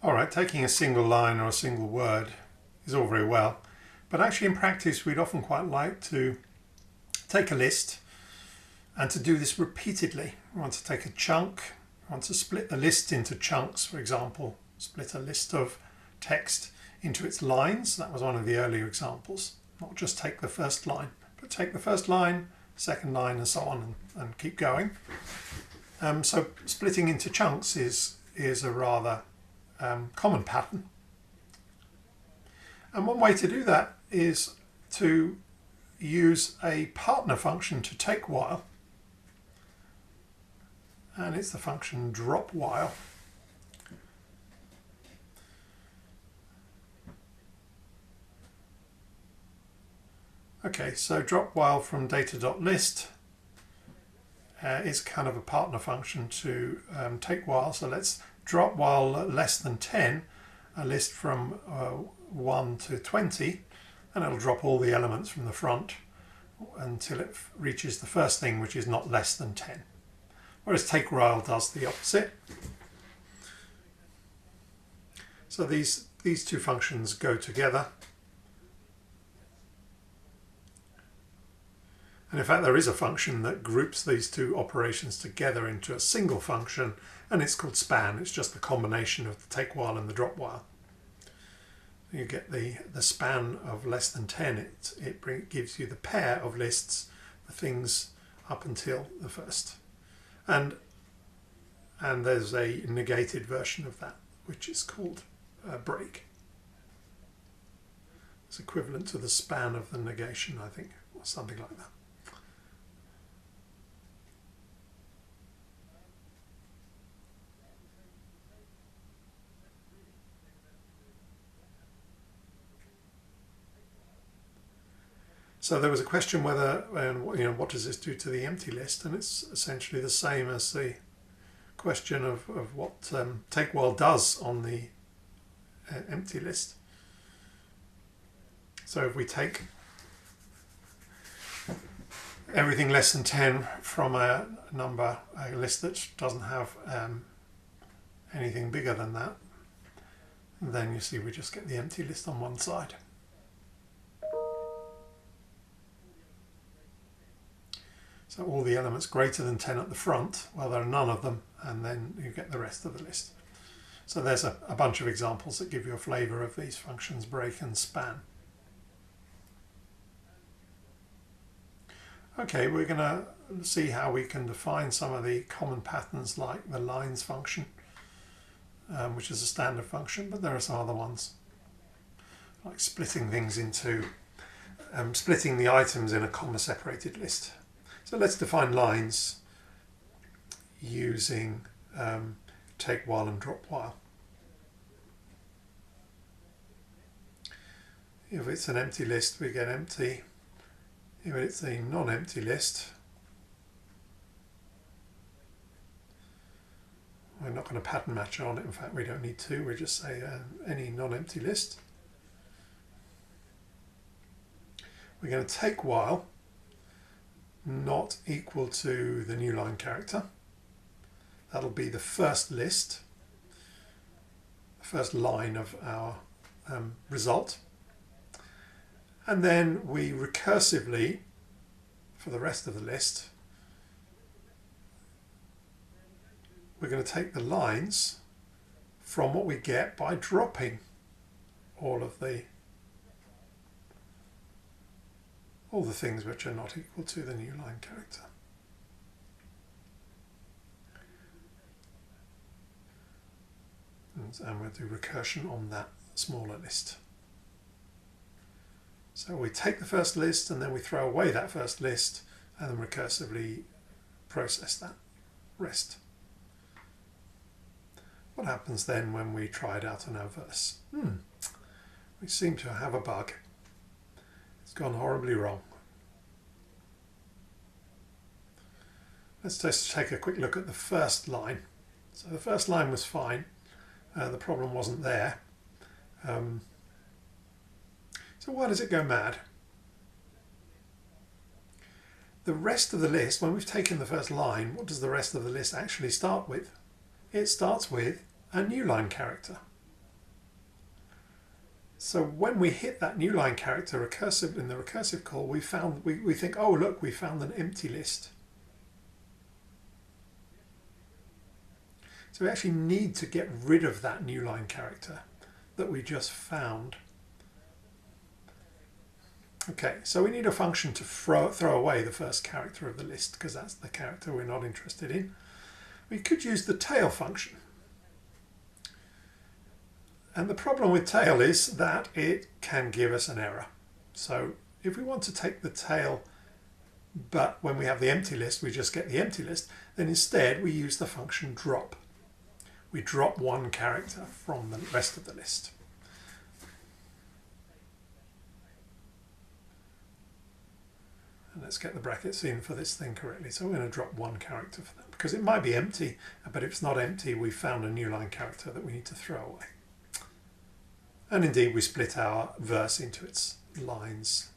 Alright, taking a single line or a single word is all very well, but actually in practice we'd often quite like to take a list and to do this repeatedly. We want to take a chunk, we want to split the list into chunks, for example, split a list of text into its lines. That was one of the earlier examples. Not just take the first line, but take the first line, second line and so on and keep going. So splitting into chunks is a rather common pattern. And one way to do that is to use a partner function to take while, and it's the function dropWhile. Okay, so dropWhile from data.list is kind of a partner function to take while. So let's drop while less than 10, a list from 1 to 20, and it'll drop all the elements from the front until it reaches the first thing, which is not less than 10. Whereas take while does the opposite. So these two functions go together. And in fact, there is a function that groups these two operations together into a single function, and it's called span. It's just the combination of the take while and the drop while. You get the span of less than 10. It gives you the pair of lists, the things up until the first. And there's a negated version of that, which is called break. It's equivalent to the span of the negation, I think, or something like that. So there was a question whether, what does this do to the empty list? And it's essentially the same as the question of what take while does on the empty list. So if we take everything less than 10 from a list that doesn't have anything bigger than that, then you see we just get the empty list on one side. So all the elements greater than 10 at the front, well, there are none of them, and then you get the rest of the list. So there's a bunch of examples that give you a flavour of these functions, break and span. Okay, we're going to see how we can define some of the common patterns like the lines function, which is a standard function, but there are some other ones, like splitting things into, splitting the items in a comma-separated list. So let's define lines using take while and drop while. If it's an empty list, we get empty. If it's a non-empty list, we're not going to pattern match on it. In fact, we don't need to. We just say any non-empty list. We're going to take while not equal to the new line character. That'll be the first list, the first line of our result. And then we recursively, for the rest of the list, we're going to take the lines from what we get by dropping all the things which are not equal to the new line character. And we'll do recursion on that smaller list. So we take the first list and then we throw away that first list and then recursively process that rest. What happens then when we try it out on our verse? We seem to have a bug. It's gone horribly wrong. Let's just take a quick look at the first line. So the first line was fine. The problem wasn't there. So why does it go mad? The rest of the list, when we've taken the first line, what does the rest of the list actually start with? It starts with a new line character. So when we hit that new line character recursive in the recursive call, we think, oh look, we found an empty list. So we actually need to get rid of that new line character that we just found. Okay, so we need a function to throw away the first character of the list because that's the character we're not interested in. We could use the tail function. And the problem with tail is that it can give us an error. So if we want to take the tail, but when we have the empty list, we just get the empty list, then instead we use the function drop. We drop one character from the rest of the list. And let's get the brackets in for this thing correctly. So we're going to drop one character for that because it might be empty, but if it's not empty, we found a new line character that we need to throw away. And indeed, we split our verse into its lines